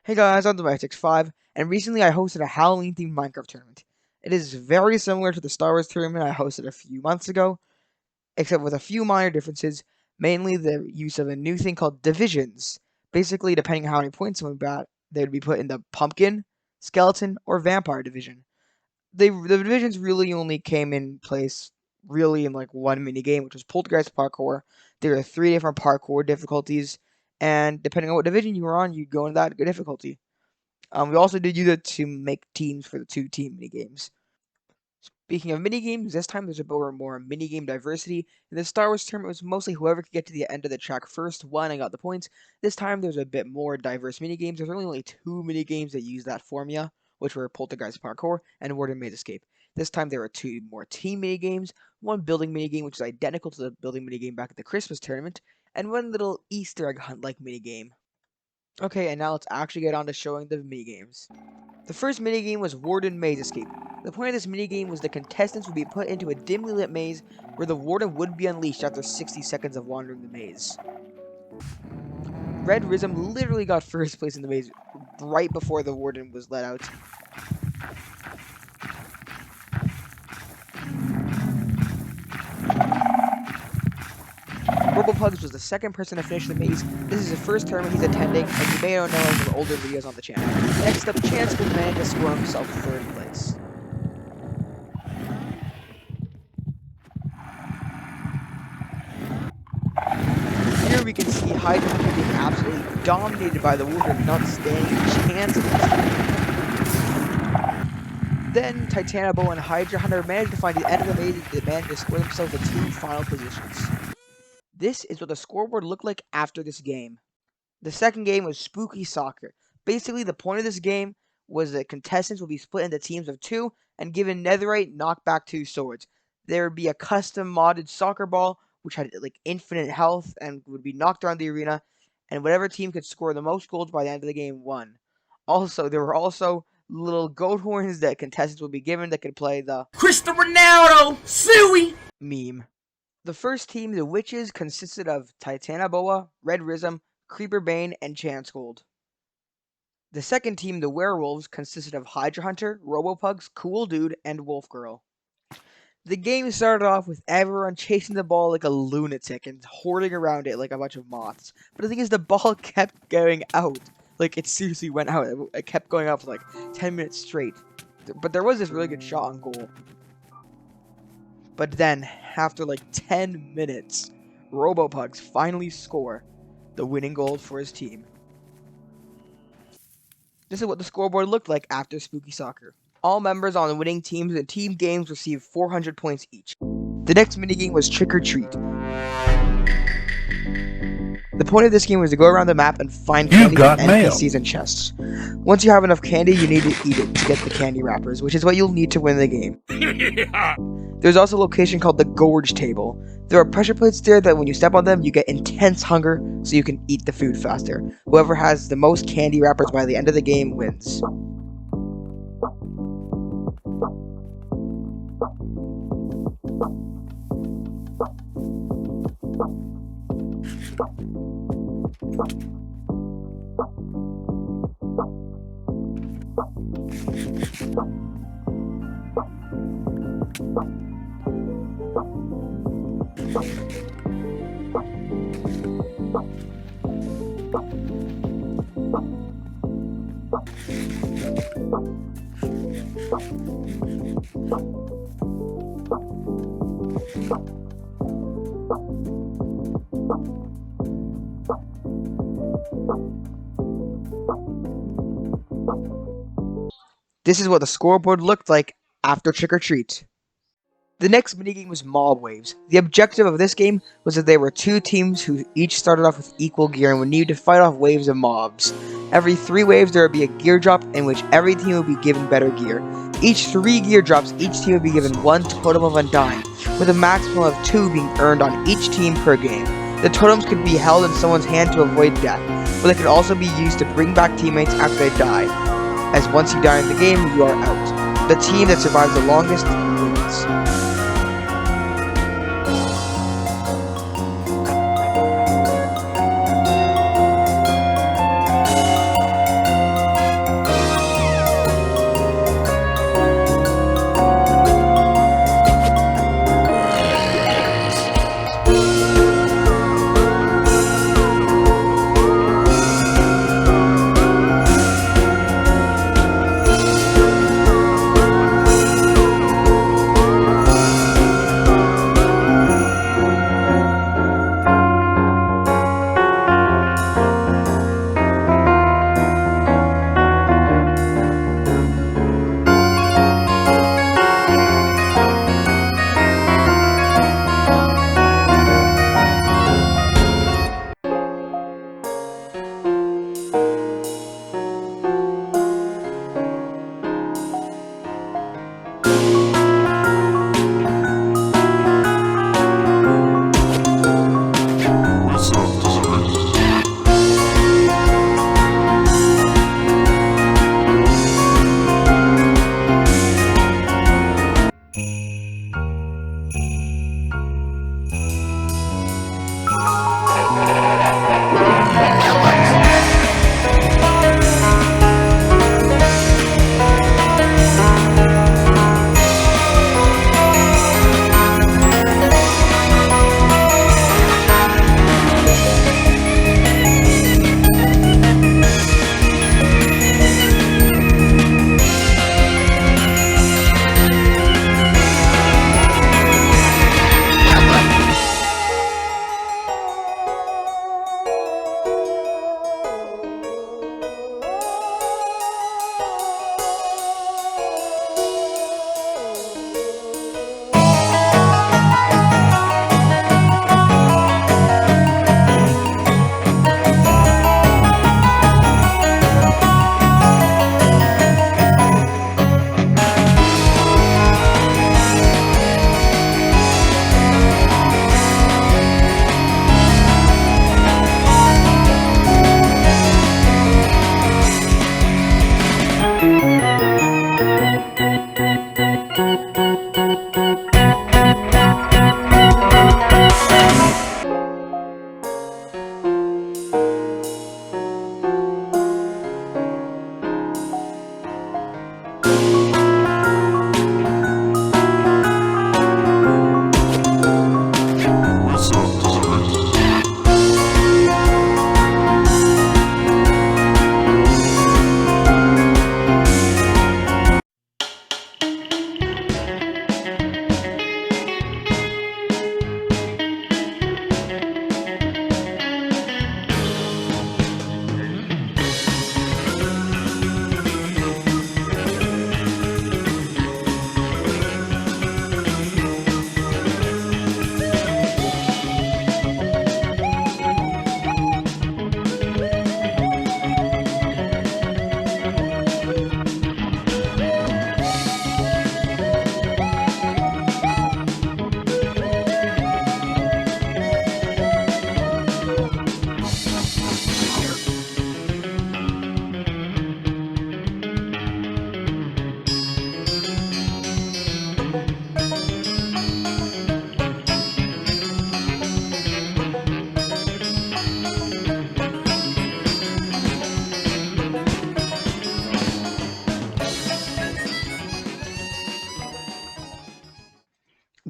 Hey guys, I'm the 5, and recently I hosted a Halloween-themed Minecraft tournament. It is very similar to the Star Wars tournament I hosted a few months ago, except with a few minor differences, mainly the use of a new thing called divisions. Basically, depending on how many points someone got, they would be put in the pumpkin, skeleton, or vampire division. The divisions really only came in place really in like one mini game, which was Poltergeist Parkour. There are 3 different parkour difficulties, and depending on what division you were on, you'd go into that difficulty. We also did use it to make teams for the 2 team mini games. Speaking of mini games, this time there's a bit more mini game diversity. In the Star Wars tournament, it was mostly whoever could get to the end of the track first won and got the points. This time there's a bit more diverse mini games. There's only 2 mini games that use that formula, which were Poltergeist Parkour and Warden Maze Escape. This time there were 2 more team mini games, one building mini game which is identical to the building mini game back at the Christmas tournament, and one little Easter egg hunt like mini game. Okay, and now let's actually get on to showing the mini games. The first minigame was Warden Maze Escape. The point of this minigame was the contestants would be put into a dimly lit maze where the warden would be unleashed after 60 seconds of wandering the maze. RedRisem literally got first place in the maze right before the warden was let out. Robopugs was the second person to finish the maze. This is his first tournament he's attending, and you may know him from older videos on the channel. Next up, Chance will manage to score himself third place. Here we can see Hydra Hunter being absolutely dominated by the Warden, not standing a chance of this. Then Titanabo and Hydra Hunter managed to find the end of the maze and managed to score themselves the 2 final positions. This is what the scoreboard looked like after this game. The second game was Spooky Soccer. Basically, the point of this game was that contestants would be split into teams of 2 and given netherite knockback 2 swords. There would be a custom modded soccer ball which had like infinite health and would be knocked around the arena, and whatever team could score the most goals by the end of the game won. Also, there were also little goat horns that contestants would be given that could play the Cristiano Ronaldo Suey meme. The first team, the Witches, consisted of Titanaboa, RedRisem, Creeper Bane, and Chance Gold. The second team, the Werewolves, consisted of Hydra Hunter, Robopugs, Cool Dude, and Wolf Girl. The game started off with everyone chasing the ball like a lunatic and hoarding around it like a bunch of moths. But the thing is, the ball kept going out. Like, it seriously went out. It kept going out for like 10 minutes straight. But there was this really good shot on goal. But then, after like 10 minutes, Robopugs finally score the winning goal for his team. This is what the scoreboard looked like after Spooky Soccer. All members on the winning teams and team games received 400 points each. The next minigame was Trick or Treat. The point of this game was to go around the map and find candy from NPCs and chests. Once you have enough candy, you need to eat it to get the candy wrappers, which is what you'll need to win the game. There's also a location called the Gorge Table. There are pressure plates there that when you step on them, you get intense hunger, so you can eat the food faster. Whoever has the most candy wrappers by the end of the game wins. This is what the scoreboard looked like after Trick or Treat. The next minigame was Mob Waves. The objective of this game was that there were 2 teams who each started off with equal gear and would need to fight off waves of mobs. Every 3 waves there would be a gear drop in which every team would be given better gear. Each 3 gear drops, each team would be given 1 totem of Undying, with a maximum of 2 being earned on each team per game. The totems could be held in someone's hand to avoid death, but they could also be used to bring back teammates after they die, as once you die in the game, you are out. The team that survives the longest wins.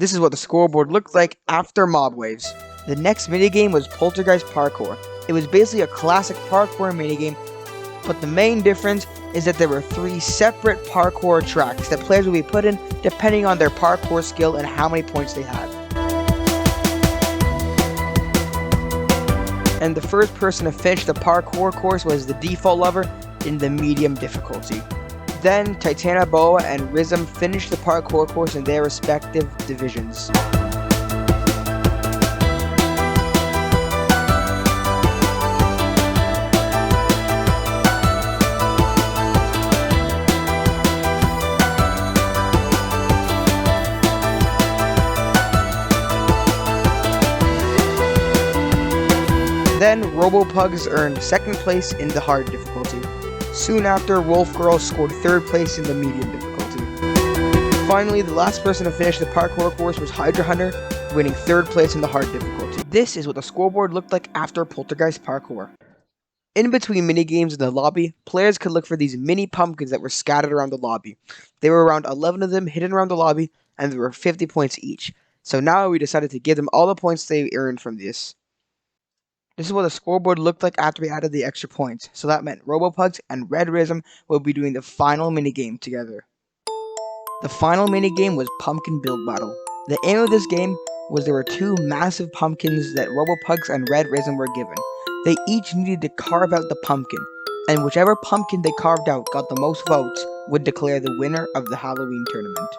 This is what the scoreboard looked like after mob waves. The next minigame was Poltergeist Parkour. It was basically a classic parkour minigame, but the main difference is that there were 3 separate parkour tracks that players would be put in depending on their parkour skill and how many points they had. And the first person to finish the parkour course was the default lover in the medium difficulty. Then Titana, Boa, and RedRisem finished the parkour course in their respective divisions. Then RoboPugs earned 2nd place in the hard difficulty. Soon after, Wolf Girl scored 3rd place in the medium difficulty. Finally, the last person to finish the parkour course was Hydra Hunter, winning 3rd place in the hard difficulty. This is what the scoreboard looked like after Poltergeist Parkour. In between minigames in the lobby, players could look for these mini pumpkins that were scattered around the lobby. There were around 11 of them hidden around the lobby, and there were 50 points each. So now we decided to give them all the points they earned from this. This is what the scoreboard looked like after we added the extra points, so that meant RoboPugs and RedRisem will be doing the final minigame together. The final minigame was Pumpkin Build Battle. The aim of this game was there were 2 massive pumpkins that RoboPugs and RedRisem were given. They each needed to carve out the pumpkin, and whichever pumpkin they carved out got the most votes would declare the winner of the Halloween tournament.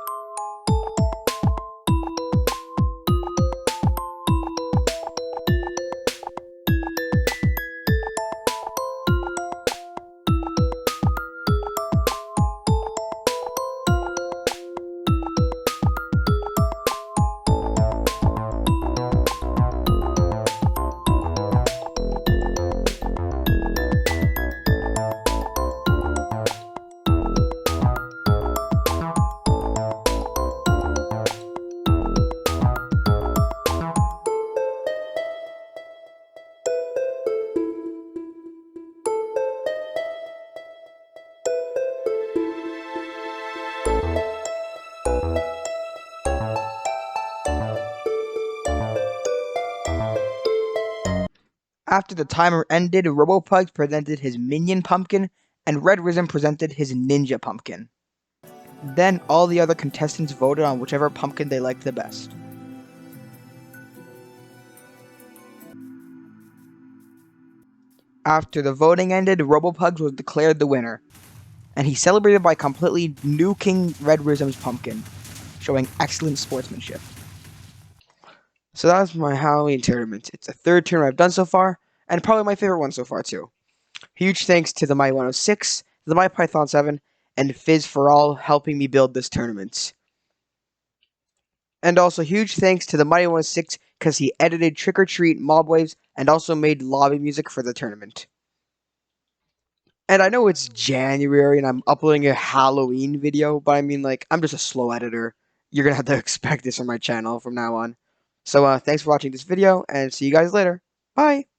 After the timer ended, RoboPugs presented his Minion Pumpkin, and RedRisem presented his Ninja Pumpkin. Then all the other contestants voted on whichever pumpkin they liked the best. After the voting ended, RoboPugs was declared the winner, and he celebrated by completely nuking RedRisem's pumpkin, showing excellent sportsmanship. So that was my Halloween tournament. It's the 3rd tournament I've done so far, and probably my favorite one so far too. Huge thanks to the Mighty 106, the MyPython 7, and Fizz for all helping me build this tournament. And also huge thanks to the Mighty 106 because he edited Trick or Treat, Mob Waves, and also made lobby music for the tournament. And I know it's January and I'm uploading a Halloween video, but I mean, like, I'm just a slow editor. You're gonna have to expect this on my channel from now on. So thanks for watching this video, and see you guys later. Bye!